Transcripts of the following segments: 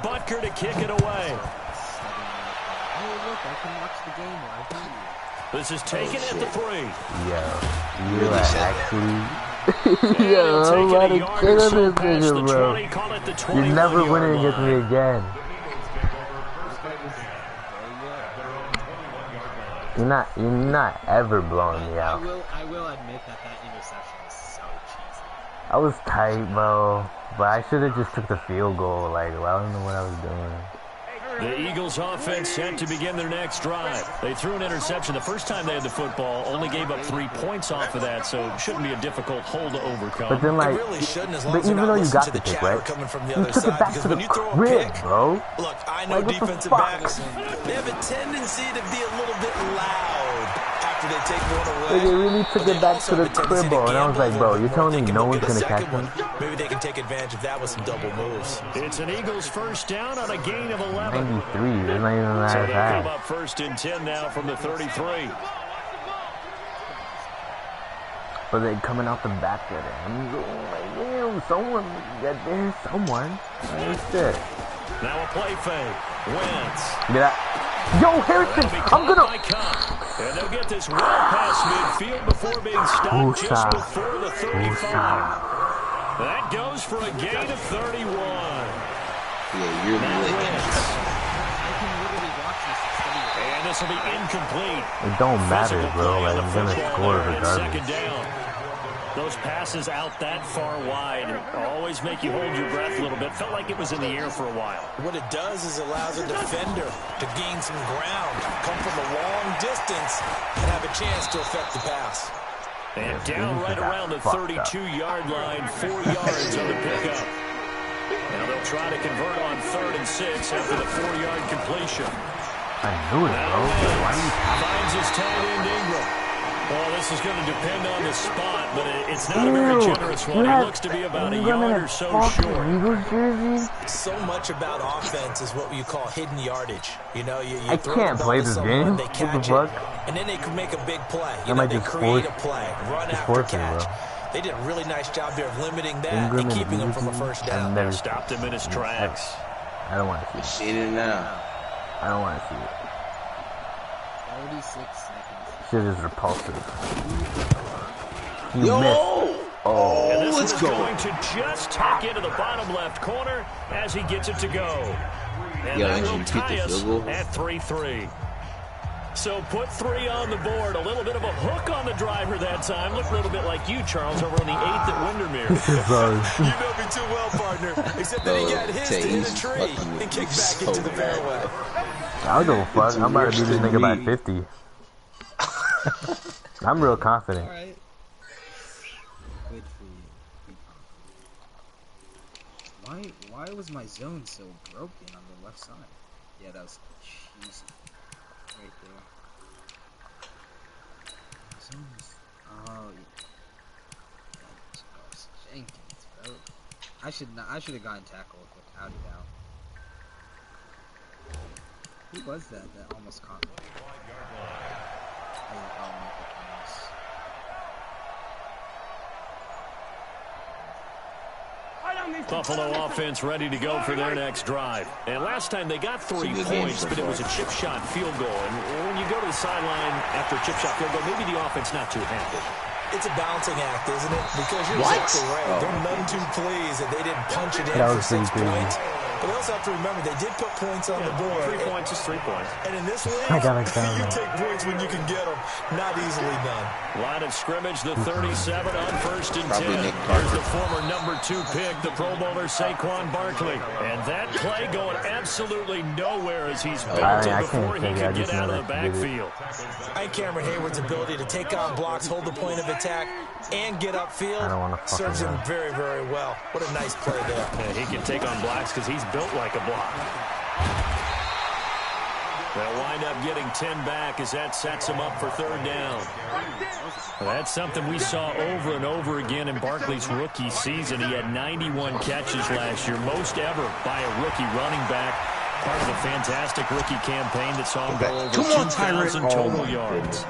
Butker to kick it away. Oh, look, I can watch the game while I do. This is taken at the 3. Yeah, you are actually. Yeah, I'm about to kill this nigga, bro. You're never winning against me again. You're not ever blowing me out. I will admit that interception is so cheesy. I was tight, bro, but I should have just took the field goal. Like, I don't know what I was doing. The Eagles offense set to begin their next drive. They threw an interception the first time they had the football, only gave up 3 points off of that, so it shouldn't be a difficult hole to overcome. But then, like, really shouldn't, as long but as even though you got to the the pick, right? You took it back to the crib, bro. Look, I know like, defensive backs, they have a tendency to be a little bit loud after they take one away. Like, they really took it back to the crib, bro. And I was like, bro, you're telling me no one's going to catch him? Maybe they can take advantage of that with some double moves. It's an Eagles first down on a gain of 11. 93, there's not even that so they'll high. come up first and 10 now from the 33. But they coming out the back of it. I'm like, damn, someone got there, someone. Like, shit. Now a play fake. Wentz. Get out. Yo, Harrison, I'm gonna. And they'll get this well past midfield before being stopped just before the 35. That goes for a gain of 31. Yeah, you're late. And this will be incomplete. It don't matter, bro. Like, I'm gonna score regardless. Second down. Those passes out that far wide always make you hold your breath a little bit. Felt like it was in the air for a while. What it does is allows a defender to gain some ground, come from a long distance, and have a chance to affect the pass. And down right around the 32-yard line, 4 yards on the pickup. Now they'll try to convert on 3rd and 6 after the 4-yard completion. I knew it, bro. Why do you finds his tight end Ingram. Well, this is going to depend on the spot, but it's not a very generous one. It looks to be about a yard or so short. So much about offense is what you call hidden yardage. You know, you I can't play this game. They catch it, and then they can make a big play. You know, they create a play, run after catch. They did a really nice job there of limiting that and keeping him from a first down. Never stopped him in his tracks. I don't want to see it. Seen it now. I don't want to see it. 36 seconds. Shit is repulsive. You Yo! missed. Oh, and this let's is go. Going to just tuck into the bottom left corner as he gets it to go. And that will tie us at 3-3. So put 3 on the board. A little bit of a hook on the driver that time. Looked a little bit like you, Charles, over on the 8th at Windermere. You know me too well, partner. Except that he got his to hit a tree and kick back into the fairway. I'll go fuck. I'm about to beat this nigga by 50. I'm real confident. All right. Good for you. Why was my zone so broken on the left side? Yeah, that was cheesy. Right there. Zones. Oh, yeah. Jenkins, bro. I should have gotten tackled without a doubt. Who was that almost caught me? Buffalo offense ready to go for their next drive. And last time they got 3 points, but it was a chip shot field goal. And when you go to the sideline after a chip shot field goal, maybe the offense not too happy. It's a balancing act, isn't it? Because you're exactly right. They're none too pleased that they didn't punch it in for 6 points. But they also have to remember they did put points on the board. 3 points is 3 points. And in this league, you take points when you can get them. Not easily done. Line of scrimmage, the 37 on 1st and 10. Here's the former number 2 pick, the Pro Bowler Saquon Barkley. And that play going absolutely nowhere as he's built it before he can get out of the backfield. I think Cameron Hayward's ability to take on blocks, hold the point of attack, and get upfield serves him very, very well. What a nice play there. Yeah, he can take on blocks because he's built like a block. They'll wind up getting 10 back as that sets him up for 3rd down. Well, that's something we saw over and over again in Barkley's rookie season. He had 91 catches last year, most ever by a rookie running back. Part of a fantastic rookie campaign that saw him go over 2,000 total yards.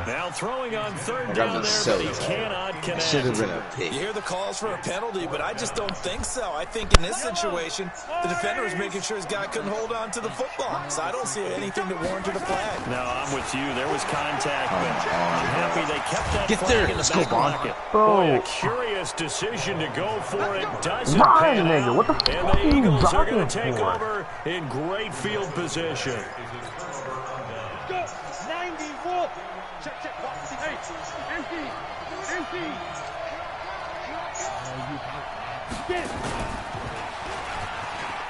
Now throwing on third down there, but he cannot connect. Should have been a pick. You hear the calls for a penalty, but I just don't think so. I think in this situation, the defender was making sure his guy couldn't hold on to the football. So I don't see anything that warranted a flag. No, I'm with you. There was contact, but I'm happy they kept that Get flag there. in the Let's back go, Bond. pocket. Boy, a curious decision to go for it. Doesn't pan nigga, out. what the fuck And are the you Eagles are blocking going to take for? over in great field position. 94. Check. Empty.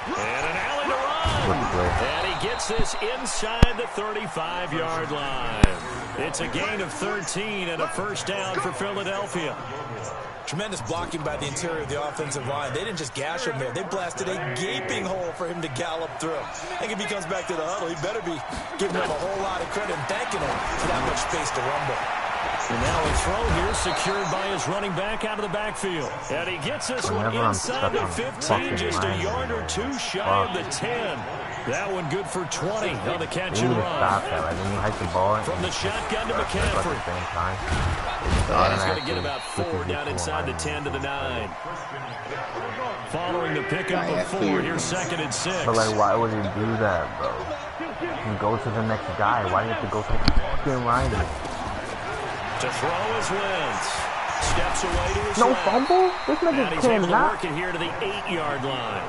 And an alley to run. And he gets this inside the 35-yard line. It's a gain of 13 and a first down for Philadelphia. Tremendous blocking by the interior of the offensive line. They didn't just gash him there. They blasted a gaping hole for him to gallop through. I think if he comes back to the huddle, he better be giving him a whole lot of credit and thanking him for that much space to rumble. And now a throw here secured by his running back out of the backfield. And he gets this one inside the 15, just a yard or two shy of the 10. That one good for 20 on the catch and run. From the shotgun to McCaffrey. He's going to get about 4 down inside the 10 to the 9. Following the pickup of 4, here's 2nd and 6. But like, why would he do that, bro? You can go to the next guy. Why do you have to go to the fucking lineman? To throw is Wentz. Steps away to his no left. fumble? This And nigga he's able to cannot. work it here to the 8-yard line.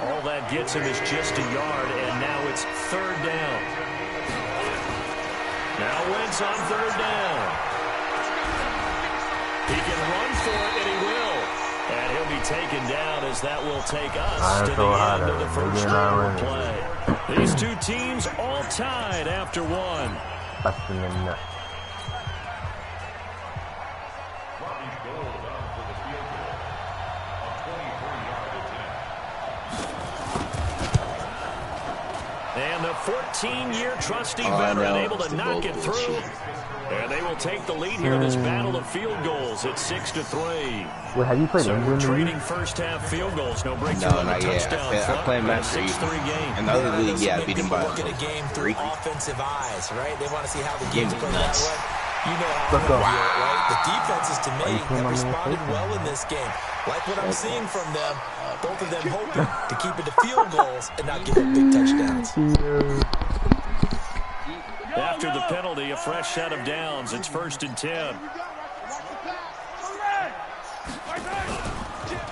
All that gets him is just a yard, and now it's 3rd down. Now Wentz on 3rd down. He can run for it, and he will. And he'll be taken down as that will take us to the end of the first quarter play. These two teams all tied after 1. Busting the nut. And the 14-year trusty veteran able to knock it through. And they will take the lead here in this battle of field goals at 6-3. Wait, have you played So we're England? trading first half field goals. No breakthrough on the not yet. touchdown. I play Master 6-3 game. Another league, yeah, I beat him by Look at a game through 3. offensive eyes, right? They want to see how the Game game's is played nuts. that way. You know how Let's go. I feel, right? The defenses, to me, you putting have on the responded rotation? well in this game. Like what I'm seeing from them, both of them hoping to keep it to field goals and not give up big touchdowns. After the penalty, a fresh set of downs. It's 1st and 10.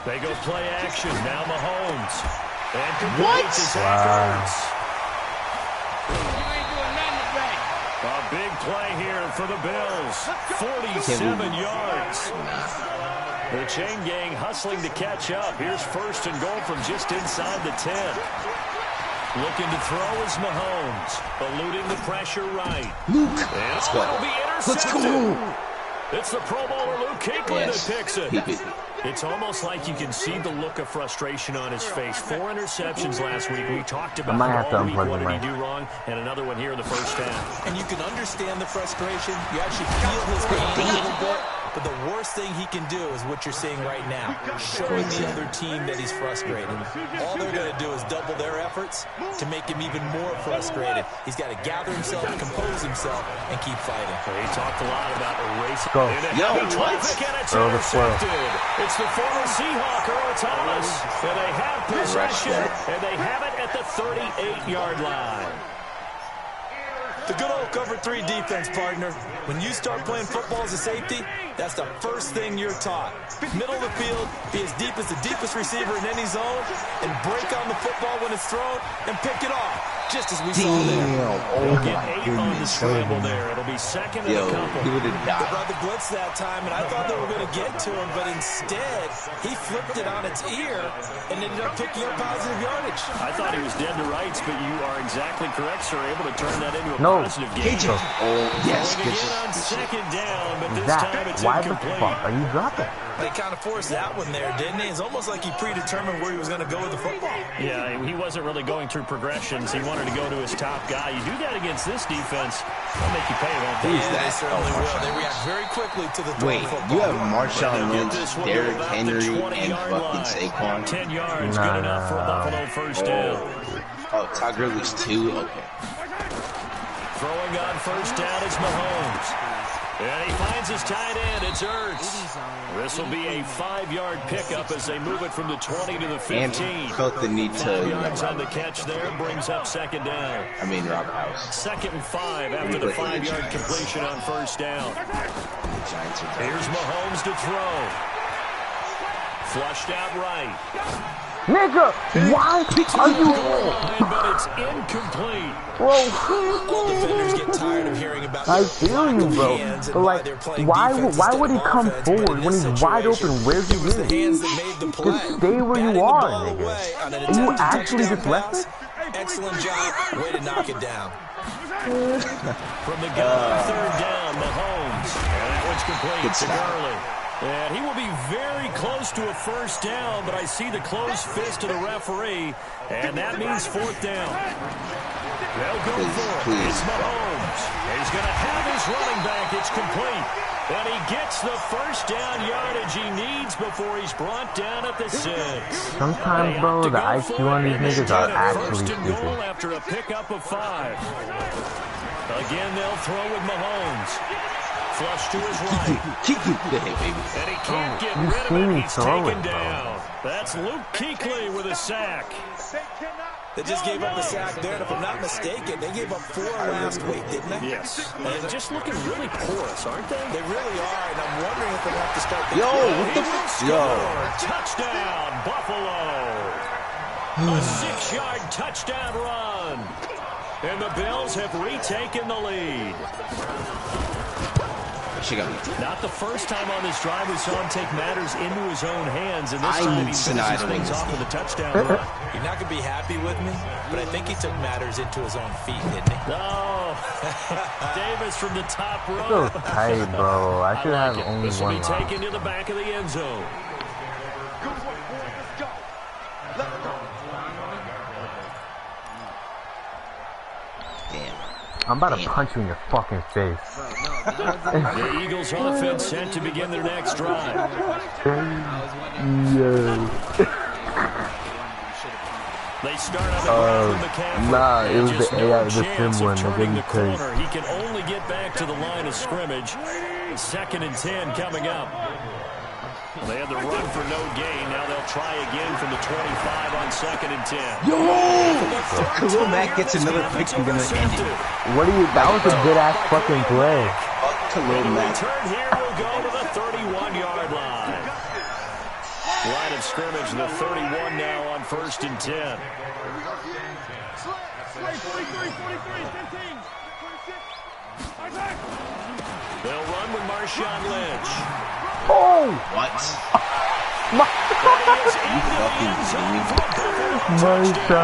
They go play action. Now Mahomes. And complete to Zach Ertz. A big play here for the Bills. 47 yards. The chain gang hustling to catch up. Here's 1st and goal from just inside the 10. Looking to throw is Mahomes. Eluding the pressure right. Luke, And let's go. it'll be intercepted. Let's go. It's the Pro Bowler Luke Kuechly Yes. that picks it. Keep it. It's almost like you can see the look of frustration on his face. 4 interceptions last week. We talked about might have it to all week. unplug What the did he mic. do wrong? And another one here in the first half. And you can understand the frustration. You actually feel his pain a little bit. But the worst thing he can do is what you're seeing right now, showing the other team that he's frustrated. All they're going to do is double their efforts to make him even more frustrated. He's got to gather himself, compose himself, and keep fighting. He talked a lot about erasing Go. traffic, and it's intercepted. It's the former Seahawk, Earl Thomas. And they have possession, and they have it at the 38-yard line. The good old cover 3 defense, partner. When you start playing football as a safety, that's the first thing you're taught. Middle of the field, be as deep as the deepest receiver in any zone, and break on the football when it's thrown, and pick it off, just as we saw there. Oh Get my 8 on the goodness. scramble there. It'll be 2nd and a couple. He would have They died. brought the blitz that time, and I thought they were going to get to him, but instead, he flipped it on its ear and ended up picking up positive yardage. I thought he was dead to rights, but you are exactly correct, sir. Able to turn that into a positive game. Oh, yes. Going again on 2nd down, but this time it's Why the incomplete. fuck are you dropping? They kind of forced that one there, didn't he? It's almost like he predetermined where he was going to go with the football. Yeah, he wasn't really going through progressions. He wanted to go to his top guy. You do that against this defense, they'll make you pay, won't they? Yeah, they certainly will. They react very quickly to the throw Wait, football. you have Marshawn They'll get Lynch, this one to Derrick about the Henry, 20-yard and fucking line. Saquon. 10 yards, good enough for a Buffalo first down. Oh, Todd Gurley's 2? Okay. Throwing on first down is Mahomes. And he finds his tight end. It's Ertz. This will be a 5-yard pickup as they move it from the 20 to the 15. And felt the need to... 5 yards on the catch there. Brings up second down. I mean, Robert House. 2nd and 5 after the 5-yard completion on first down. Here's Mahomes to throw. Flushed out right. Nigga, why are you... But it's incomplete. Bro, All defenders get tired of hearing about I feel you, bro. But like, why would he come forward when he's wide open? Where's he really? Just stay where you are, nigga. And you actually just left it? Excellent job. Way to knock it down. From the gun, third down, Mahomes. And that one's complete to Gurley. And he will be very close to a first down, but I see the closed fist of the referee, and that means 4th down. They'll go for it. It's Mahomes. He's going to have his running back. It's complete. And he gets the first down yardage he needs before he's brought down at the 6. Sometimes, bro, the IQ on these niggas are actually first and goal stupid. after a pickup of 5. Again, they'll throw with Mahomes. Flush to his right. And he can't get rid of it. He's taken down. That's Luke Kuechly with a sack. They just gave up a sack there, and if I'm not mistaken, they gave up 4 last week, didn't they? Yes. And just looking really porous, aren't they? They really are, and I'm wondering if they'll have to start... Yo, what the f... Yo. Touchdown, Buffalo. A 6-yard touchdown run. And the Bills have retaken the lead. Not the first time on this drive we saw him take matters into his own hands, and this time he finishes things off with a touchdown run. You're not going to be happy with me, but I think he took matters into his own feet, didn't he? No. Davis from the top row. So tight, bro. I should have only this will one be line. taken to the back of the end zone. I'm about to punch you in your fucking face. The Eagles offense set to begin their next drive. They start on the ground with McCaffrey. Nah, it was Just the no AI, the chance sim one. of I turning the didn't corner. He can only get back to the line of scrimmage. 2nd and 10 coming up. They had the run for no gain. Now they'll try again from the 25 on 2nd and 10. Yo! Khalil Mack gets another pick and gonna end it. What do you... That was a good-ass fucking play. Khalil Mack. Return here will go to the 31-yard line. Line of scrimmage, the 31 now on 1st and 10. They'll run with Marshawn Lynch. Oh! What? My Marshawn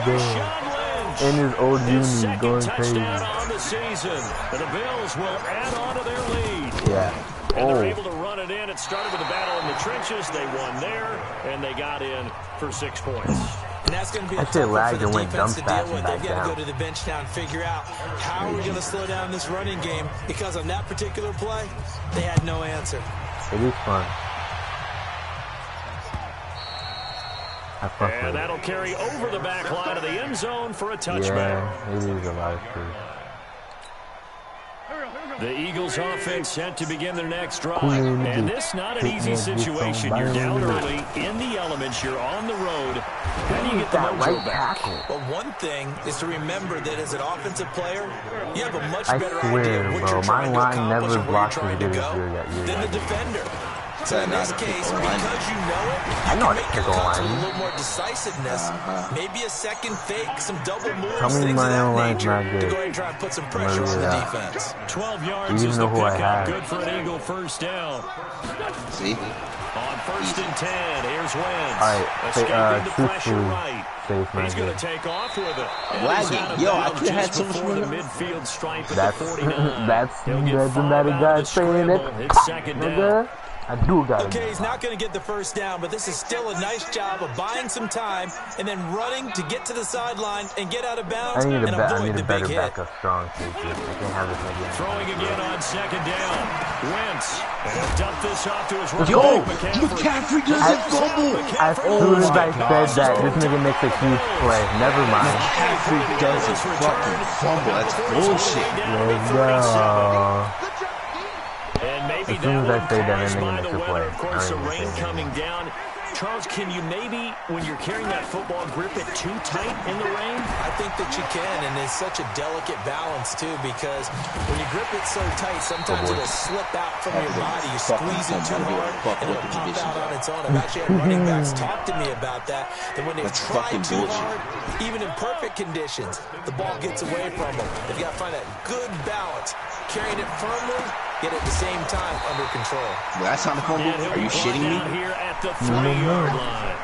Lynch. In his old His uni, going crazy. touchdown on the season. And the Bills will add on to their lead. Yeah. And they're able to run it in. It started with a battle in the trenches. They won there, and they got in for 6 points. And that's going to be a I tough said one lagged for the and went defense to dumb deal fast with. and They've back got to down. go to the bench now and figure out how are we going to slow down this running game, because on that particular play, they had no answer. It is fun. And that'll carry over the back line of the end zone for a touchback. Yeah, it is a lot of truth. The Eagles offense set to begin their next drive. And this not an easy situation. You're down early, in the elements, you're on the road. How do you get the mojo back? Well, one thing is to remember that as an offensive player, you have a much I better swear, idea of what bro, you're trying to my line accomplish never and where you're blocks as trying to good as go your than the defender. So in this case, because you know it, I know you it's can make your pickle cuts with line. a little more decisiveness. Maybe a second fake, some double moves, Tell me things of my own that line's nature not to good. go ahead and try and put some pressure on the defense. 12 yards You is know the who I pickup. have. Good for an Eagle first down. See? On 1st and 10, here's Wentz. All right, Escaping the pressure truthfully, right. safe He's going man. to take off with it. Lagging. Yo, I could have had so much before the more. midfield stripe at That's the 49. that's He'll get not a followed out of guy the saying it. scramble. It's 2nd down. Nigga. I do got it. Okay, he's not going to get the first down, but this is still a nice job of buying some time and then running to get to the sideline and get out of bounds and avoid the big hit. Backup strong safety. I can't have this again. Throwing again on second down. Wentz will dump this off to his running Yo, back, McCaffrey doesn't fumble. As soon as I said that, this nigga makes a huge play. Never mind. McCaffrey doesn't fucking fumble. That's bullshit. Let's go. And maybe as soon as I say that, caused then by they the make a weather. play. Of course, the rain coming down. Charles, can you maybe, when you're carrying that football, grip it too tight in the rain? I think that you can, and it's such a delicate balance, too, because when you grip it so tight, sometimes it'll slip out from your body. You squeeze it too hard, and it'll pop out on its own. I've actually had running backs talk to me about that when they've tried too hard, even in perfect conditions, the ball gets away from them. They've got to find that good balance, carrying it firmly, yet at the same time under control. That's not a fumble? Are you shitting me? Here at the 3-yard line.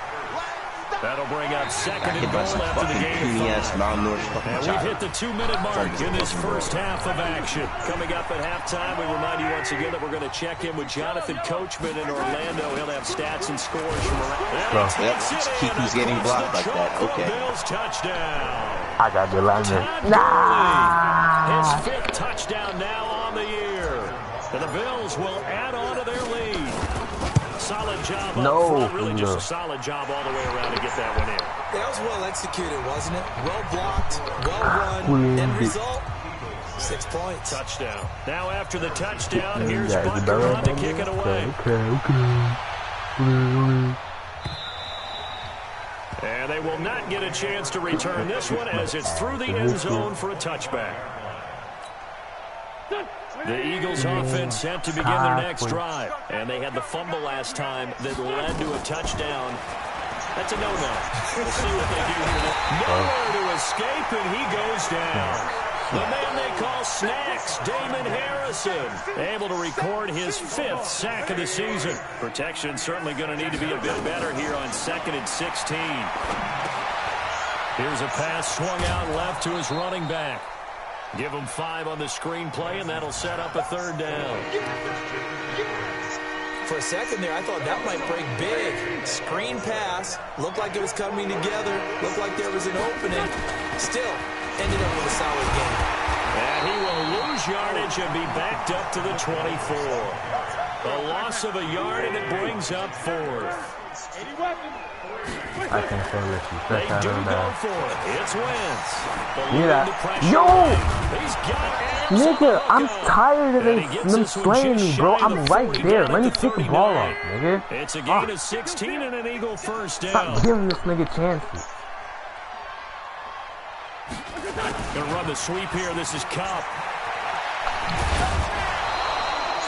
That'll bring up second and goal after the game. And we've hit the 2-minute mark in this first half of action. Coming up at halftime, we remind you once again that we're going to check in with Jonathan Coachman in Orlando. He'll have stats and scores from around. Keep getting blocked like that. Okay. Bills touchdown. I got the line. His 5th touchdown now on the year. And the Bills will add on to their lead. Solid job up front. Really just a solid job all the way around to get that one in. That was well executed, wasn't it? Well blocked, well run. End result, 6 points. Touchdown. Now after the touchdown, here's Butker on to kick it away. And they will not get a chance to return this one as it's through the end zone for a touchback. The Eagles offense set to begin their next drive. And they had the fumble last time that led to a touchdown. That's a no-no. We'll see what they do here. Nowhere to escape, and he goes down. The man they call Snacks, Damon Harrison, able to record his 5th sack of the season. Protection certainly going to need to be a bit better here on 2nd and 16. Here's a pass swung out left to his running back. Give him 5 on the screen play, and that'll set up a 3rd down. For a second there, I thought that might break big. Screen pass. Looked like it was coming together. Looked like there was an opening. Still, ended up with a solid game. And he will lose yardage and be backed up to the 24. A loss of a yard, and it brings up 4th. I can say Ricky. They do go for it. It's Wentz. Yo! Nigga, I'm tired of them slaying me, bro. I'm right there. Let me pick the ball up, nigga. It's a gain of 16 and an Eagle first down. Stop giving this nigga chances. Gonna run the sweep here. This is Cup.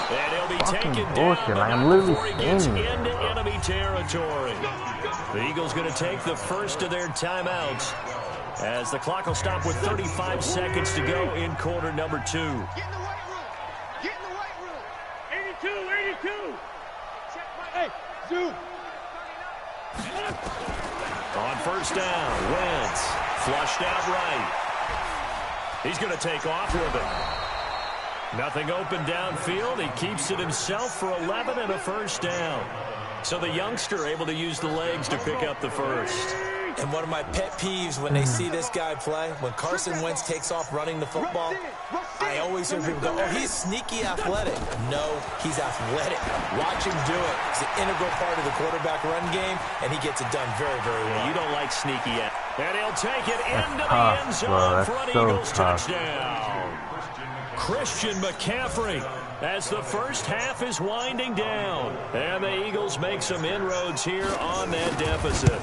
And he'll be taken down, but I'm literally before he gets into enemy territory. The Eagles going to take the first of their timeouts as the clock will stop with 35 seconds to go in quarter number 2. Get in the white room. Get in the white room. 82. Check my, hey, zoom. On first down, Wentz flushed out right. He's going to take off with it. Nothing open downfield. He keeps it himself for 11 and a first down. So the youngster able to use the legs to pick up the first. And one of my pet peeves when they see this guy play, when Carson Wentz takes off running the football, I always hear people go, oh, he's sneaky athletic. No, he's athletic. Watch him do it. It's an integral part of the quarterback run game, and he gets it done very, very well. You don't like sneaky yet. And he'll take it into the end zone for an Eagles touchdown. Christian McCaffrey as the first half is winding down. And the Eagles make some inroads here on that deficit.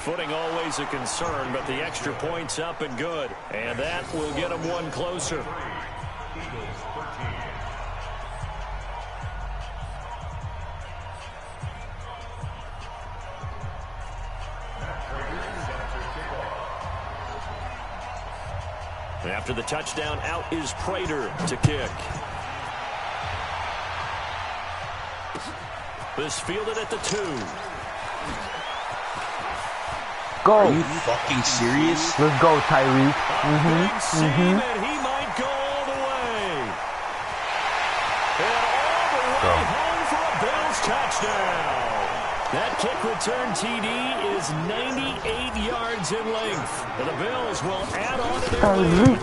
Footing always a concern, but the extra point's up and good. And that will get them one closer. After the touchdown, out is Prater to kick. This fielded at the 2. Go. Are you fucking serious? Let's go, Tyreek. And he might go all the way. And all the way home kick return TD is 98 yards in length. And the Bills will add on to their lead.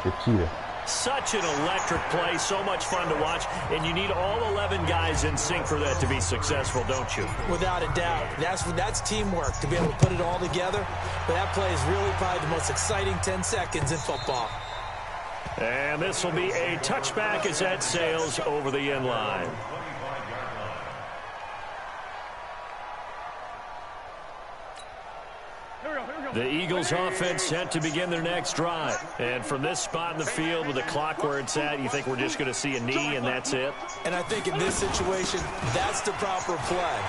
The cheetah. Such an electric play, so much fun to watch, and you need all 11 guys in sync for that to be successful, don't you? Without a doubt. That's teamwork, to be able to put it all together. But that play is really probably the most exciting 10 seconds in football. And this will be a touchback as that sails over the end line. The Eagles offense set to begin their next drive. And from this spot in the field with the clock where it's at, you think we're just going to see a knee and that's it? And I think in this situation, that's the proper play.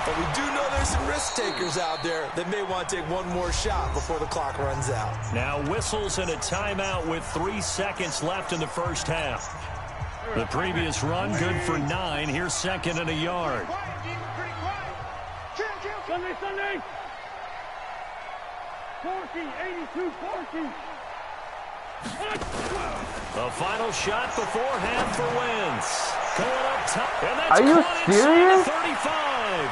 But we do know there's some risk takers out there that may want to take one more shot before the clock runs out. Now whistles and a timeout with 3 seconds left in the first half. The previous run good for 9. Here's second and a yard. Sunday. 82-14. The final shot before half for Wentz. Going up top. And that's Are you serious? 35.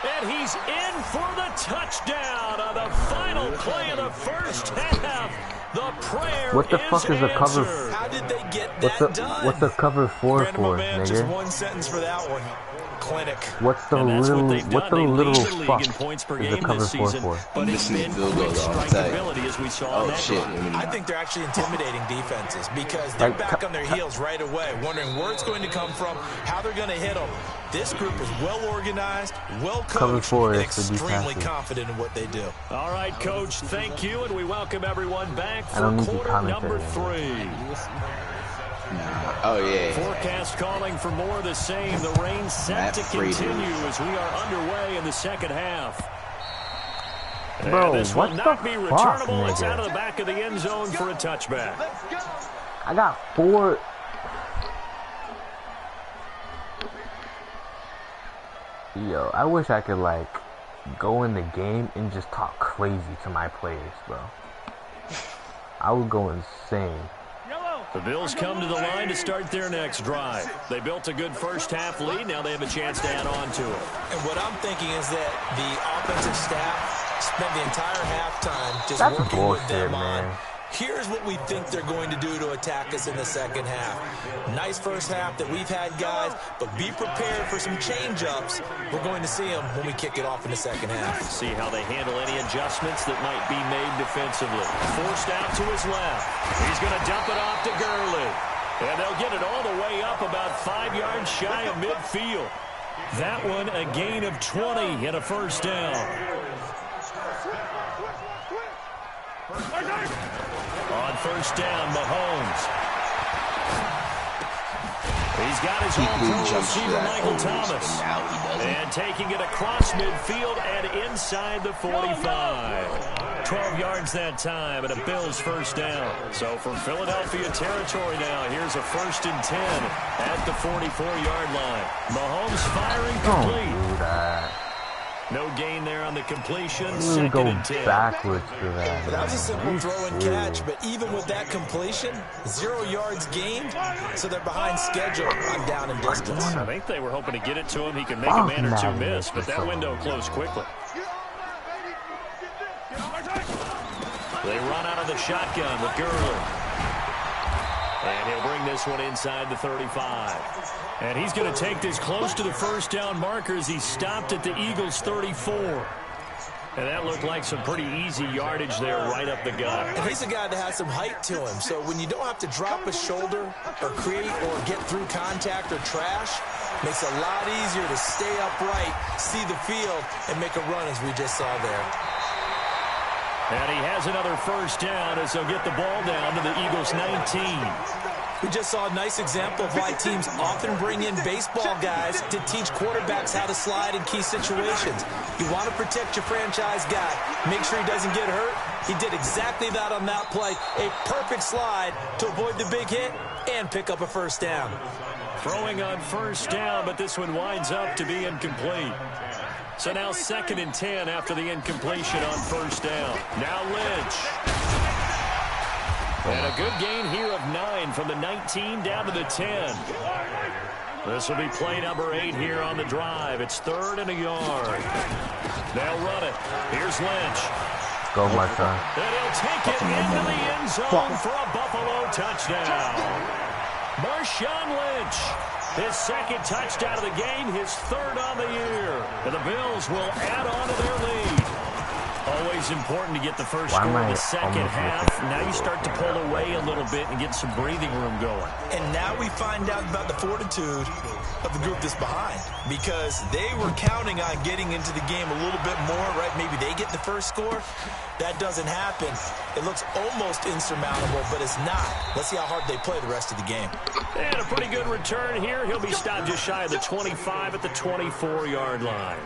And he's in for the touchdown on the final play of the first half. The prayer What the fuck is a cover? How did they get that done? What's a cover 4 for, nigga? Just one sentence for that one. Clinic. What's the little fuck in points per is game a cover this 4 season, for? but it's been quick strikeability as we saw in that run. I think they're actually intimidating defenses because they're back on their heels right away, wondering where it's going to come from, how they're going to hit them. This group is well organized, well coached, and extremely confident in what they do. All right, Coach, thank you, and we welcome everyone back for quarter number 3. Oh, yeah. Forecast calling for more of the same. The rain set to continue as we are underway in the second half. Bro, this what will the not be fuck, returnable. It's out of nigga? the back of the end zone for a touchback. I got 4. Yo, I wish I could, like, go in the game and just talk crazy to my players, bro. I would go insane. The Bills come to the line to start their next drive. They built a good first half lead. Now they have a chance to add on to it. And what I'm thinking is that the offensive staff spent the entire halftime just That's working bullshit, with them man. on. Here's what we think they're going to do to attack us in the second half. Nice first half that we've had, guys, but be prepared for some change-ups. We're going to see them when we kick it off in the second half. See how they handle any adjustments that might be made defensively. Forced out to his left. He's going to dump it off to Gurley. And they'll get it all the way up about 5 yards shy of midfield. That one a gain of 20 and a first down. On first down, Mahomes. He's got his all-pro receiver, Michael Thomas. And taking it across midfield and inside the 45. 12 yards that time and a Bills first down. So from Philadelphia territory now, here's a 1st and 10 at the 44-yard line. Mahomes firing complete. Don't do that. No gain there on the completion. You go backwards for that. That was a simple throw and catch, but even with that completion, 0 yards gained, so they're behind schedule on down and distance. I think they were hoping to get it to him. He could make a man or two miss, but that window closed quickly. They run out of the shotgun with Gurley. And he'll bring this one inside the 35. And he's going to take this close to the first down marker as he stopped at the Eagles' 34. And that looked like some pretty easy yardage there right up the gut. And he's a guy that has some height to him, so when you don't have to drop a shoulder or create or get through contact or trash, makes it a lot easier to stay upright, see the field, and make a run as we just saw there. And he has another first down as they'll get the ball down to the Eagles' 19. We just saw a nice example of why teams often bring in baseball guys to teach quarterbacks how to slide in key situations. You want to protect your franchise guy. Make sure he doesn't get hurt. He did exactly that on that play. A perfect slide to avoid the big hit and pick up a first down. Throwing on first down, but this one winds up to be incomplete. So now 2nd and 10 after the incompletion on first down. Now Lynch. And a good gain here of 9 from the 19 down to the 10. This will be play number 8 here on the drive. It's 3rd and a yard. They'll run it. Here's Lynch. Go, my son. And he'll take it into the end zone for a Buffalo touchdown. Marshawn Lynch, his 2nd touchdown of the game, his 3rd on the year. And the Bills will add on to their lead. Always important to get the first score in the second half. Now you start to pull away a little bit and get some breathing room going. And now we find out about the fortitude of the group that's behind, because they were counting on getting into the game a little bit more, right? Maybe they get the first score. That doesn't happen. It looks almost insurmountable, but it's not. Let's see how hard they play the rest of the game. And a pretty good return here. He'll be stopped just shy of the 25 at the 24-yard line.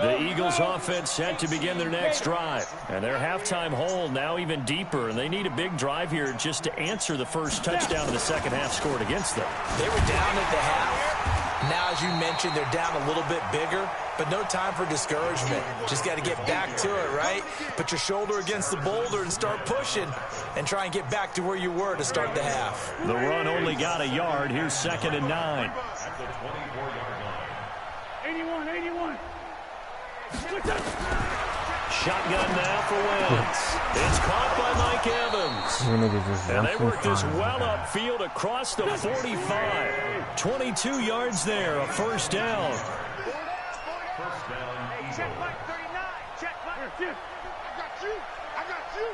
The Eagles offense set to begin their next drive. And their halftime hole now even deeper. And they need a big drive here just to answer the first touchdown of the second half scored against them. They were down at the half. Now, as you mentioned, they're down a little bit bigger. But no time for discouragement. Just got to get back to it, right? Put your shoulder against the boulder and start pushing. And try and get back to where you were to start the half. The run only got a yard. Here's 2nd and 9. 81. Shotgun now for Wentz. It's caught by Mike Evans. And they work this well upfield across the 45. 22 yards there, a first down. Check Mike 39. Check Mike. I got you.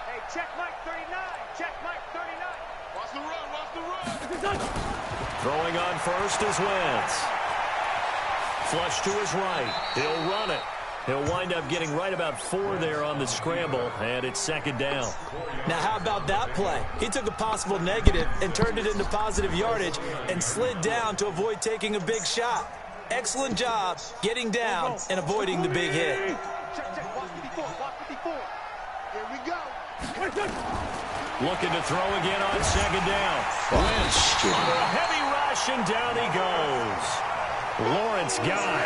Hey, check Mike 39. Check Mike 39. Watch the run. Throwing on first is Wentz. Flush to his right. He'll run it. He'll wind up getting right about 4 there on the scramble, and it's 2nd down. Now, how about that play? He took a possible negative and turned it into positive yardage and slid down to avoid taking a big shot. Excellent job getting down and avoiding the big hit. Check. Watch 54. Here we go. Looking to throw again on 2nd down. Lynch. A heavy rush, and down he goes. Lawrence Guy.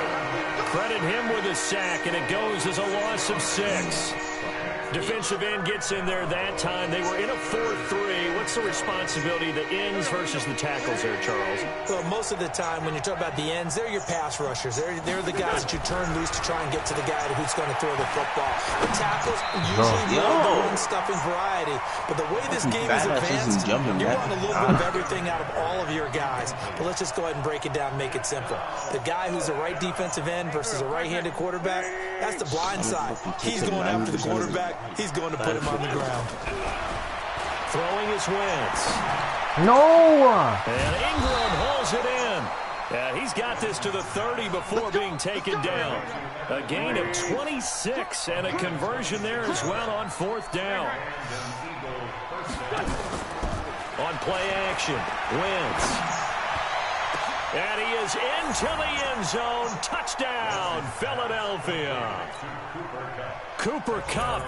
Credit him with a sack, and it goes as a loss of 6. Defensive end gets in there that time. They were in a 4-3. What's the responsibility of the ends versus the tackles there, Charles? Well, most of the time when you talk about the ends, they're your pass rushers. They're the guys that you turn loose to try and get to the guy who's going to throw the football. The tackles usually more the run-stuffing variety. But the way this game is advanced, you want a little bit of everything out of all of your guys. But let's just go ahead and break it down and make it simple. The guy who's a right defensive end versus a right-handed quarterback, that's the blind side. He's going after the quarterback. He's going to put him on the ground. Throwing is Wentz. No! And Ingram hauls it in. Yeah, he's got this to the 30 before being taken down. A gain of 26 and a conversion there as well on 4th down. On play action, Wentz. And he is into the end zone. Touchdown, Philadelphia. Cooper Kupp,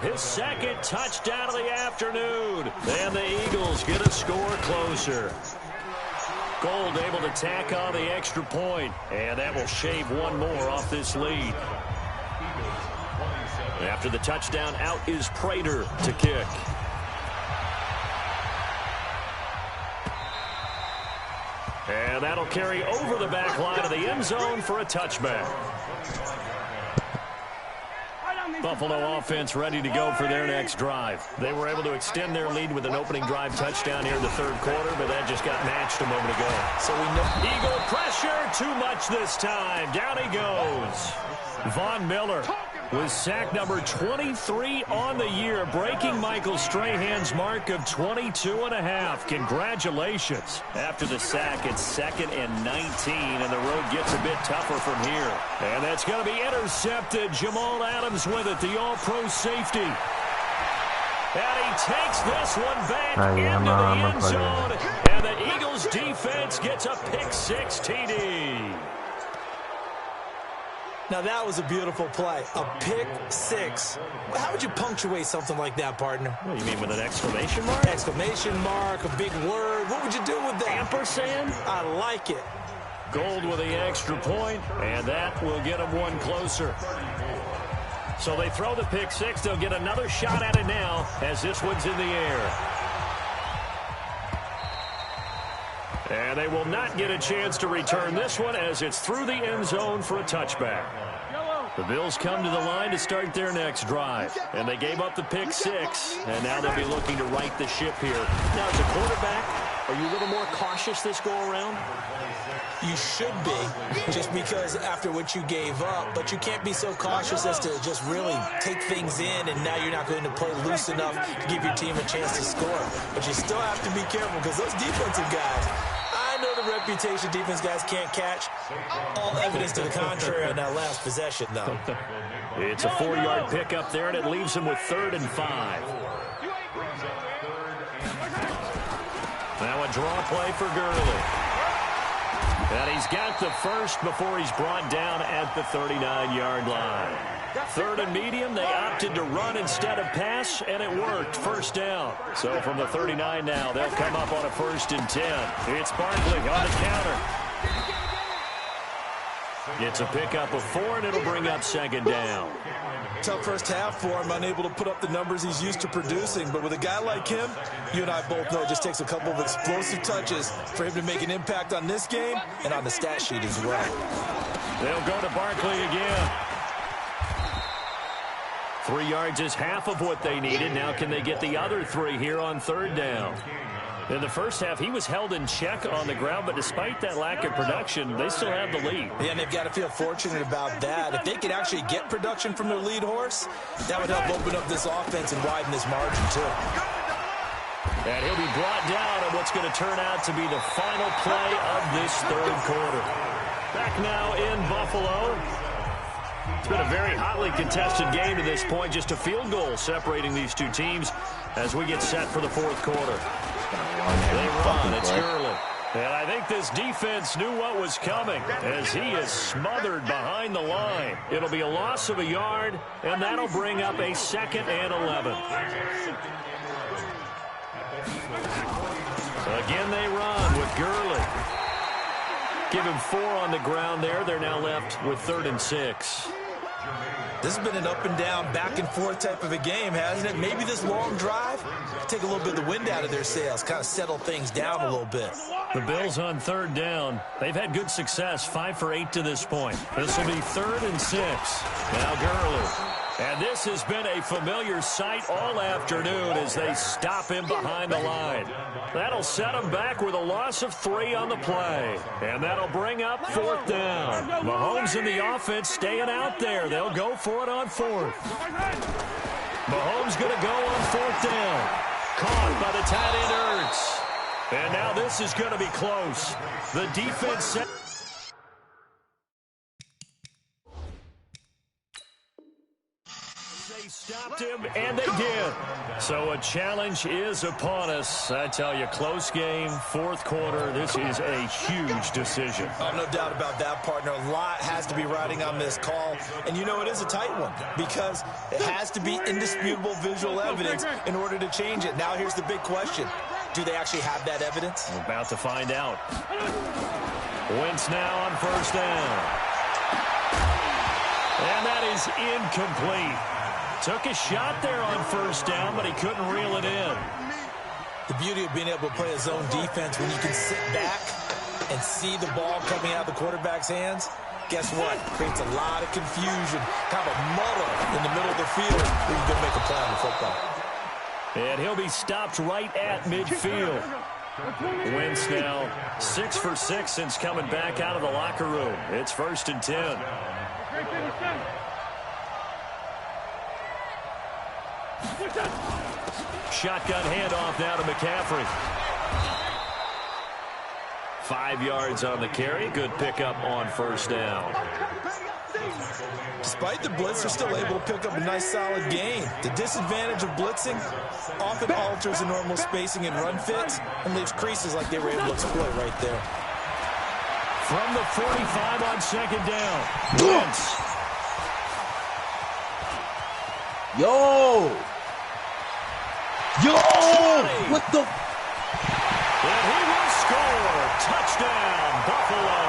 his 2nd touchdown of the afternoon. And the Eagles get a score closer. Gold able to tack on the extra point. And that will shave 1 more off this lead. After the touchdown, out is Prater to kick. And that'll carry over the back line of the end zone for a touchback. Buffalo offense ready to go for their next drive. They were able to extend their lead with an opening drive touchdown here in the 3rd quarter, but that just got matched a moment ago. So we know Eagle pressure, too much this time. Down he goes. Von Miller with sack number 23 on the year, breaking Michael Strahan's mark of 22.5. Congratulations. After the sack, it's 2nd and 19, and the road gets a bit tougher from here. And that's going to be intercepted. Jamal Adams with it, the all-pro safety. And he takes this one back into the end zone, and the Eagles defense gets a pick-6 TD. Now, that was a beautiful play. A pick-6. How would you punctuate something like that, partner? What do you mean, with an exclamation mark? Exclamation mark, a big word. What would you do with that? Ampersand? I like it. Gold with the extra point, and that will get them 1 closer. So they throw the pick-6. They'll get another shot at it now as this one's in the air. And they will not get a chance to return this one as it's through the end zone for a touchback. The Bills come to the line to start their next drive. And they gave up the pick 6, and now they'll be looking to right the ship here. Now, as a quarterback, are you a little more cautious this go-around? You should be, just because after what you gave up, but you can't be so cautious as to just really take things in, and now you're not going to play loose enough to give your team a chance to score. But you still have to be careful because those defensive guys, I know the reputation defense guys can't catch. All evidence to the contrary on that last possession, though. It's a 4-yard pickup there, and it leaves them with 3rd and 5. Now a draw play for Gurley. And he's got the first before he's brought down at the 39-yard line. 3rd and medium, they opted to run instead of pass, and it worked. First down. So from the 39 now, they'll come up on a 1st and 10. It's Barkley on the counter. It's a pickup of 4, and it'll bring up 2nd down. Tough first half for him, unable to put up the numbers he's used to producing. But with a guy like him, you and I both know it just takes a couple of explosive touches for him to make an impact on this game and on the stat sheet as well. They'll go to Barkley again. 3 yards is half of what they needed. Now can they get the other 3 here on 3rd down? In the first half, he was held in check on the ground, but despite that lack of production, they still have the lead. Yeah, and they've got to feel fortunate about that. If they could actually get production from their lead horse, that would help open up this offense and widen this margin, too. And he'll be brought down on what's going to turn out to be the final play of this 3rd quarter. Back now in Buffalo. It's been a very hotly contested game to this point. Just a field goal separating these two teams as we get set for the 4th quarter. They run. It's Gurley. And I think this defense knew what was coming as he is smothered behind the line. It'll be a loss of a yard, and that'll bring up a 2nd and 11. Again, they run with Gurley. Give him 4 on the ground there. They're now left with 3rd and 6. This has been an up-and-down, back-and-forth type of a game, hasn't it? Maybe this long drive, take a little bit of the wind out of their sails, kind of settle things down a little bit. The Bills on 3rd down. They've had good success, 5 for 8 to this point. This will be 3rd and 6. Now Gurley. And this has been a familiar sight all afternoon as they stop him behind the line. That'll set him back with a loss of 3 on the play. And that'll bring up 4th down. Mahomes and the offense staying out there. They'll go for it on 4th. Mahomes going to go on 4th down. Caught by the tight end Ertz. And now this is going to be close. The defense set. They stopped him, and they did. So a challenge is upon us. I tell you, close game, 4th quarter. This is a huge decision. Oh, no doubt about that, partner. A lot has to be riding on this call. And you know it is a tight one because it has to be indisputable visual evidence in order to change it. Now here's the big question. Do they actually have that evidence? We're about to find out. Wentz now on 1st down. And that is incomplete. Took a shot there on 1st down, but he couldn't reel it in. The beauty of being able to play a zone defense when you can sit back and see the ball coming out of the quarterback's hands, guess what? Creates a lot of confusion, kind of a muddle in the middle of the field where you can make a play on the football. And he'll be stopped right at midfield. Wentz now 6 for 6 since coming back out of the locker room. It's 1st and 10. Shotgun handoff now to McCaffrey. 5 yards on the carry. Good pickup on 1st down. Despite the blitz, they're still able to pick up a nice solid gain. The disadvantage of blitzing often alters the normal spacing and run fits and leaves creases like they were able to exploit right there. From the 45 on 2nd down. Wentz. Yo! What the? And he will score. Touchdown, Buffalo.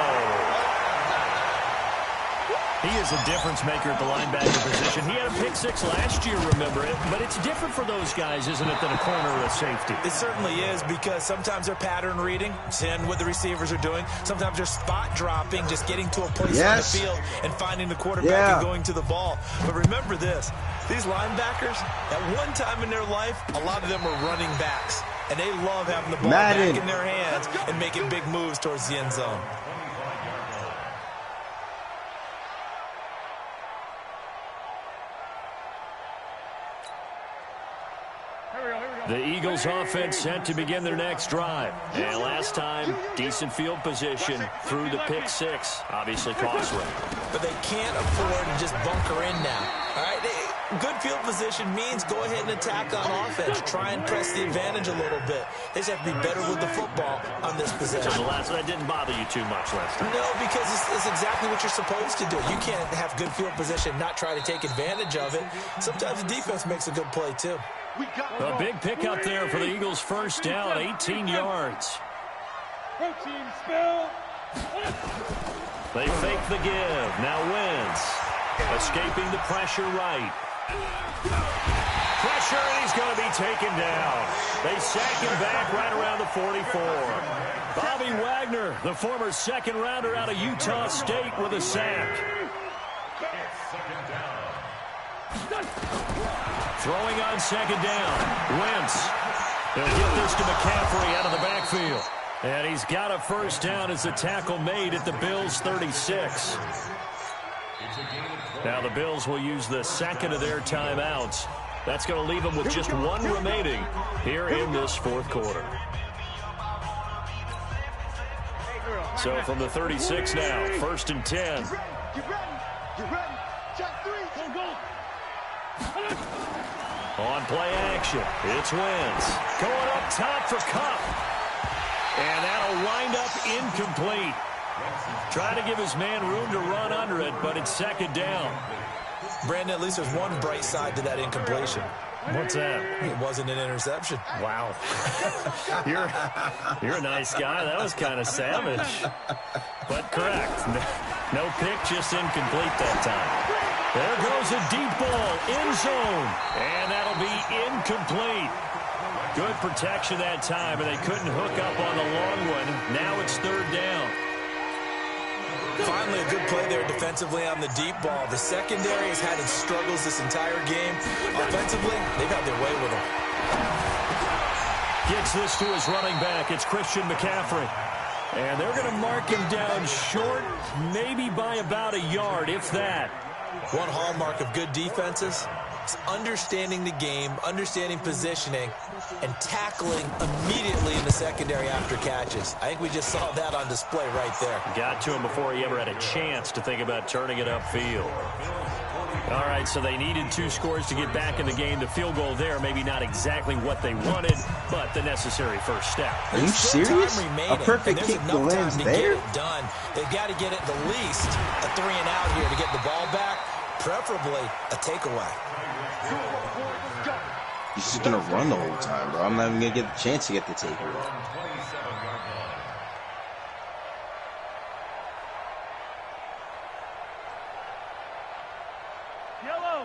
He is a difference maker at the linebacker position. He had a pick 6 last year, remember it. But it's different for those guys, isn't it, than a corner or a safety? It certainly is, because sometimes they're pattern reading, seeing what the receivers are doing. Sometimes they're spot dropping, just getting to a place on the field and finding the quarterback and going to the ball. But remember this, these linebackers, at one time in their life, a lot of them were running backs. And they love having the ball back in their hands and making big moves towards the end zone. The Eagles offense set to begin their next drive. And last time, decent field position through the pick 6. Obviously costly. But they can't afford to just bunker in now. All right, good field position means go ahead and attack on offense. Try and press the advantage a little bit. They just have to be better with the football on this possession. So that didn't bother you too much last time? No, because it's exactly what you're supposed to do. You can't have good field position, not try to take advantage of it. Sometimes the defense makes a good play, too. A big pickup there for the Eagles' first down, 18 yards. They fake the give. Now Wentz escaping the pressure right. Pressure, and he's going to be taken down. They sack him back right around the 44. Bobby Wagner, the former second-rounder out of Utah State, with a sack. Throwing on second down. Wentz. He'll get this to McCaffrey out of the backfield. And he's got a first down as the tackle made at the Bills' 36. Now the Bills will use the second of their timeouts. That's going to leave them with just one remaining here in this fourth quarter. So from the 36 now, 1st and 10. On play action, it's Wentz. Going up top for Kupp. And that'll wind up incomplete. Trying to give his man room to run under it, but it's second down. Brandon, at least there's one bright side to that incompletion. What's that? It wasn't an interception. Wow. You're a nice guy. That was kind of savage. But correct. No pick, just incomplete that time. There goes a deep ball, end zone. And that'll be incomplete. Good protection that time, and they couldn't hook up on the long one. Now it's third down. Finally, a good play there defensively on the deep ball. The secondary has had its struggles this entire game. Offensively, they've had their way with him. Gets this to his running back. It's Christian McCaffrey. And they're going to mark him down short, maybe by about a yard, if that. One hallmark of good defenses is understanding the game, understanding positioning, and tackling immediately in the secondary after catches. I think we just saw that on display right there. Got to him before he ever had a chance to think about turning it upfield. All right, so they needed 2 scores to get back in the game. The field goal there, maybe not exactly what they wanted, but the necessary first step. Are you serious? A perfect kick lands there? Done. They've got to get it at least a 3-and-out here to get the ball back, preferably a takeaway. He's just going to run the whole time, bro. I'm not even going to get the chance to get the takeaway.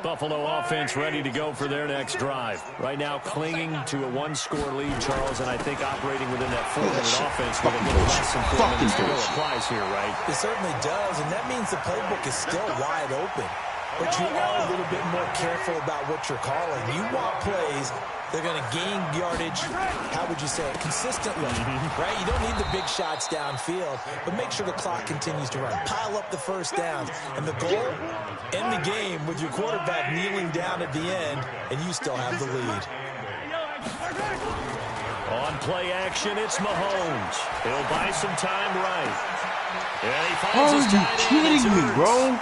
Buffalo offense ready to go for their next drive. Right now clinging to a 1-score lead, Charles, and I think operating within that 4-minute offense with a little less than 4 minutes to go applies here, right? It certainly does, and that means the playbook is still wide open. But you are a little bit more careful about what you're calling. You want plays they're going to gain yardage, how would you say it, consistently, right? You don't need the big shots downfield, but make sure the clock continues to run. Pile up the first downs. And the goal, end the game with your quarterback kneeling down at the end, and you still have the lead. On play action, it's Mahomes. He'll buy some time right. And he finds his tight end. Are you kidding me, bro?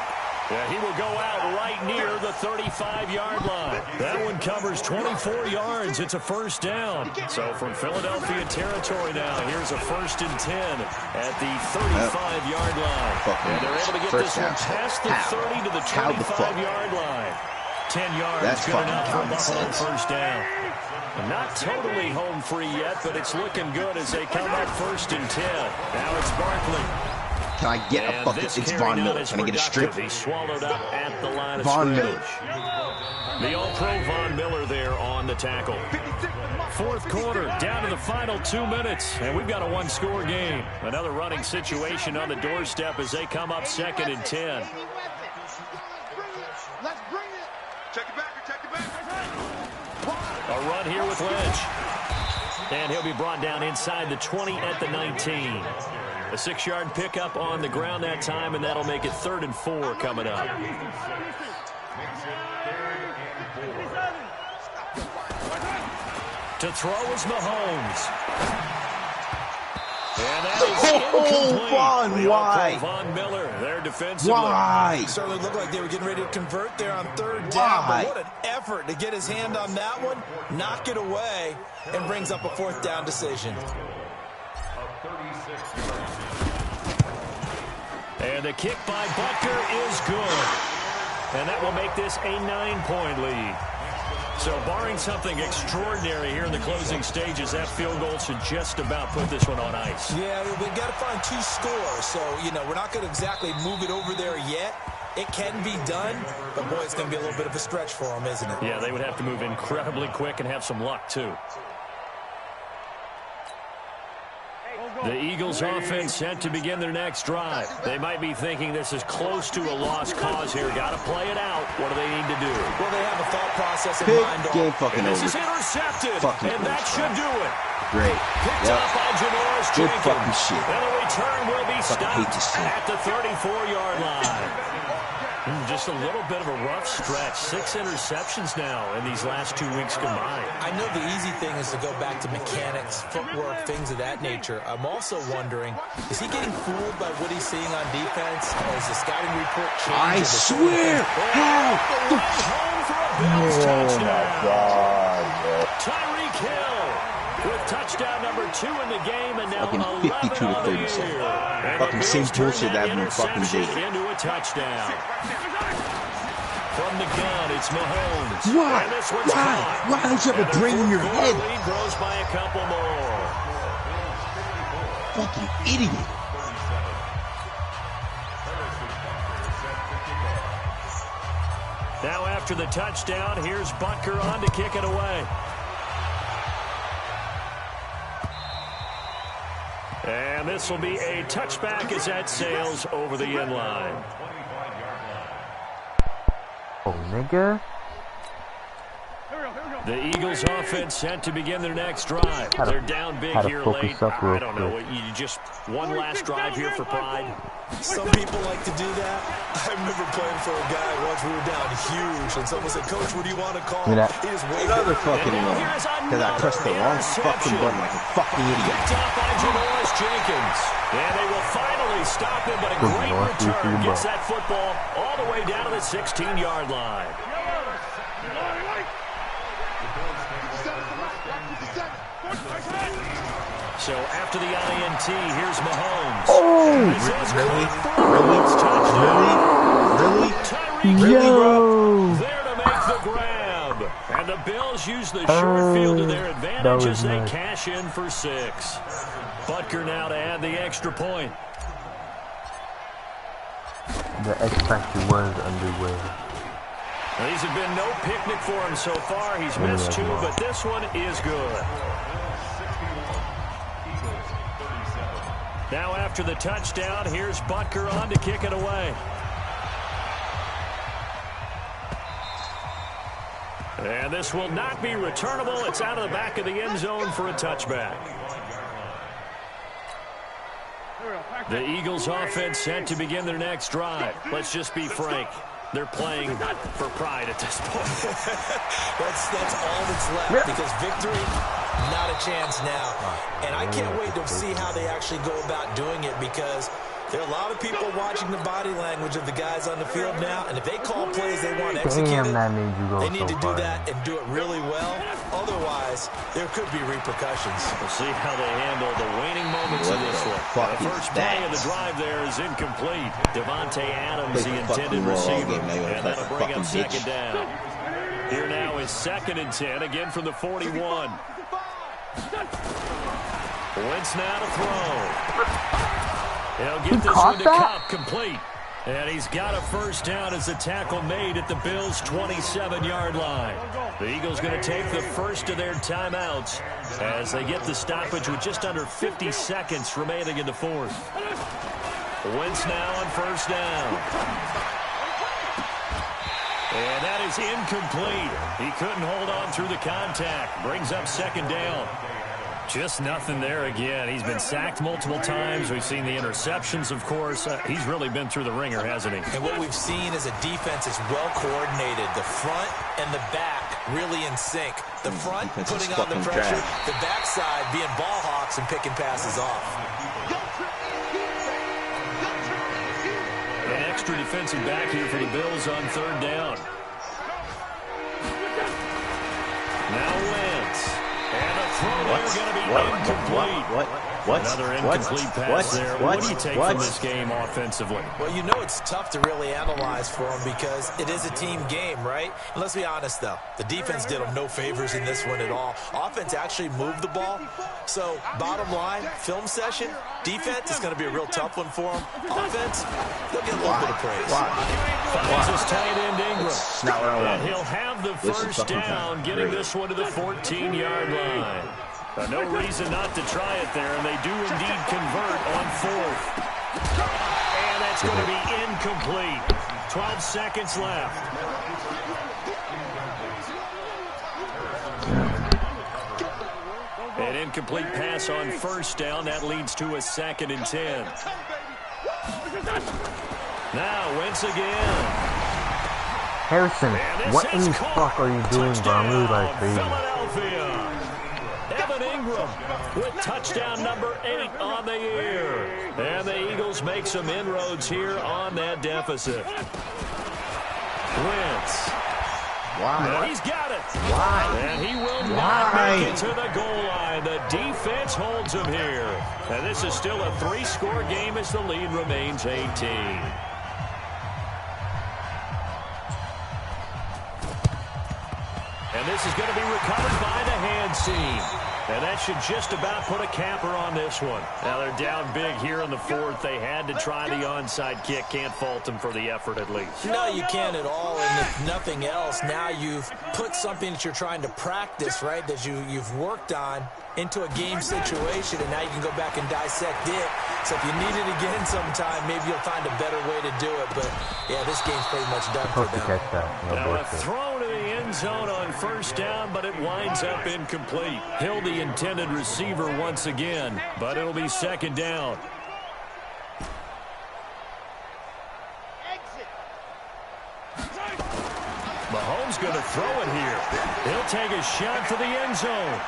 Yeah, he will go out right near the 35-yard line. That one covers 24 yards. It's a first down. So from Philadelphia territory now, here's a 1st and 10 at the 35-yard line. And they're able to get this one past the 30 to the 25-yard line. 10 yards, that's good enough for Buffalo first down. Not totally home free yet, but it's looking good as they come up 1st and 10. Now it's Barkley. Can I get a fucking... It's Von Miller. Can I get a strip? He swallowed up at the line of Von scrimmage. Miller. The All-Pro Von Miller there on the tackle. Fourth quarter, down to the final 2 minutes, and we've got a one-score game. Another running situation on the doorstep as they come up 2nd and 10. Let's bring it. Check it back. A run here with Lynch. And he'll be brought down inside the 20 at the 19. A 6-yard pickup on the ground that time, and that'll make it 3rd and 4 coming up. To throw is Mahomes. And that is incomplete. Why? Von Miller there defensively. Why? Certainly looked like they were getting ready to convert there on 3rd down. But what an effort to get his hand on that one, knock it away, and brings up a 4th down decision. And the kick by Butker is good. And that will make this a 9-point lead. So barring something extraordinary here in the closing stages, that field goal should just about put this one on ice. Yeah, we've got to find 2 scores. So, we're not going to exactly move it over there yet. It can be done, but boy, it's going to be a little bit of a stretch for them, isn't it? Yeah, they would have to move incredibly quick and have some luck, too. The Eagles offense set to begin their next drive. They might be thinking this is close to a lost cause here. Got to play it out. What do they need to do? Well, they have a thought process in Big mind. game fucking This over. is intercepted, and that should do it. Great. Picked up by Janoris Good Jenkins. fucking shit. And the return will be Fucking hate this stopped shit. at the 34-yard line. Just a little bit of a rough stretch. 6 interceptions now in these last 2 weeks combined. I know the easy thing is to go back to mechanics, footwork, things of that nature. I'm also wondering, is he getting fooled by what he's seeing on defense? Has the scouting report changed? I swear! How? Home for a Bills touchdown. Tyreek Hill with touchdown number 2 in the game, and now Fucking 11 52 to on the 37. year. And Fucking the same Bills turn bullshit that we fucking interception did. into a touchdown. From the gun, it's Mahomes. Why? And this one's caught. Why don't you have a brain in your head? Lead grows by a couple more. Fucking idiot. Now after the touchdown, here's Butker on to kick it away. And this will be a touchback as that sails over the end line. Oh, nigga. The Eagles offense set to begin their next drive. They're down big here late. I don't know. You just one last drive here for pride. Some people like to do that. I remember playing for a guy once we were down huge, and someone said, "Coach, what do you want to call?" He just waited. Another fucking one. Because I pressed the wrong fucking button like a fucking idiot. Picked up by Janoris Jenkins. And they will finally stop him, but a great return gets that football all the way down to the 16-yard line. So after the INT, here's Mahomes. Oh! Really? Yo! There to make the grab. And the Bills use the short field to their advantage as they cash in for 6. Butker now to add the extra point. The X Factor was underway. Well, these have been no picnic for him so far. He's missed 2, but this one is good. Now after the touchdown, here's Butker on to kick it away. And this will not be returnable. It's out of the back of the end zone for a touchback. The Eagles offense set to begin their next drive. Let's just be frank. They're playing for pride at this point. that's all that's left, because victory, not a chance now. And I can't wait to see how they actually go about doing it, because there are a lot of people watching the body language of the guys on the field now, and if they call plays they want executed, they need to do that and do it really well. Otherwise, there could be repercussions. We'll see how they handle the waning moments of this one. The first play of the drive there is incomplete. Devontae Adams, the intended receiver, and that'll bring up 2nd down. Here now is 2nd and 10, again from the 41. Wentz now to throw. He'll get this one to Cup complete. And he's got a first down as the tackle made at the Bills' 27-yard line. The Eagles going to take the first of their timeouts as they get the stoppage with just under 50 seconds remaining in the fourth. Wentz now on first down. And that is incomplete. He couldn't hold on through the contact. Brings up second down. Just nothing there again. He's been sacked multiple times. We've seen the interceptions, of course. He's really been through the ringer, hasn't he? And what we've seen is a defense is well coordinated. The front and the back really in sync. The front putting on the pressure. The backside being ball hawks and picking passes off. An extra defensive back here for the Bills on third down. Now Wentz. And a throw there going to be incomplete. Another incomplete pass there. What do you take from this game offensively? Well, you know it's tough to really analyze for them because it is a team game, right? And let's be honest, though. The defense did them no favors in this one at all. Offense actually moved the ball. So, bottom line, film session, defense is going to be a real tough one for them. Offense, they'll get a little bit of praise. Finds his tight end Ingram. And he'll have the first down, getting this one to the 14-yard line. No reason not to try it there, and they do indeed convert on fourth. And that's going to be incomplete. 12 seconds left. An incomplete pass on first down. That leads to a 2nd and 10. Now, Wentz again. Harrison, what in the fuck are you doing, bro? I'm really like crazy. With touchdown number 8 on the year. And the Eagles make some inroads here on that deficit. Wentz. Why? He's got it. Why? And he will not make it to the goal line. The defense holds him here. And this is still a 3-score game as the lead remains 18. And this is going to be recovered by the hand seam. And that should just about put a capper on this one. Now they're down big here in the fourth. They had to try the onside kick. Can't fault them for the effort at least. No, you can't at all. And if nothing else, now you've put something that you're trying to practice, right, that you've worked on into a game situation, and now you can go back and dissect it. So if you need it again sometime, maybe you'll find a better way to do it. But, yeah, this game's pretty much done for them. Catch that. No now a throw to the end zone on first down, but it winds up incomplete. Hill, the intended receiver once again, but it'll be 2nd down. Mahomes going to throw it here. He'll take a shot to the end zone.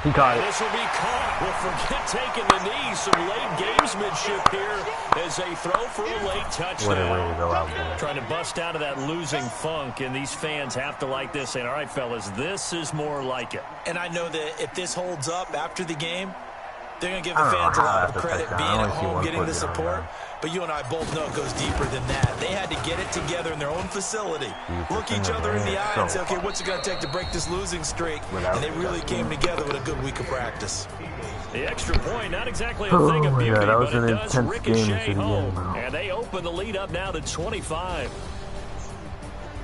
He caught it. This will be caught. Well, forget taking the knee. Some late gamesmanship here as they throw for a late touchdown. What a way to go out there. Trying to bust out of that losing funk, and these fans have to like this. Saying, all right, fellas, this is more like it. And I know that if this holds up after the game, they're going to give the fans a lot of credit being at home, getting the support. But you and I both know it goes deeper than that. They had to get it together in their own facility. Look each other in the eye and say, okay, what's it going to take to break this losing streak? And they really came together with a good week of practice. The extra point, not exactly a thing of beauty, but it does ricochet home. And they open the lead up now to 25.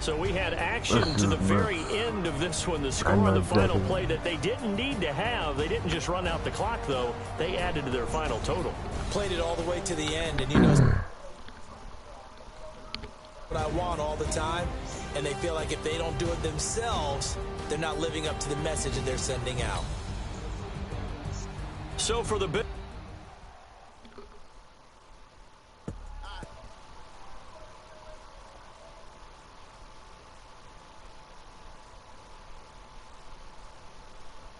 So we had action to the very end of this one. The score of the final play that they didn't need to have. They didn't just run out the clock, though. They added to their final total. Played it all the way to the end, and you know what I want all the time. And they feel like if they don't do it themselves, they're not living up to the message that they're sending out. So for the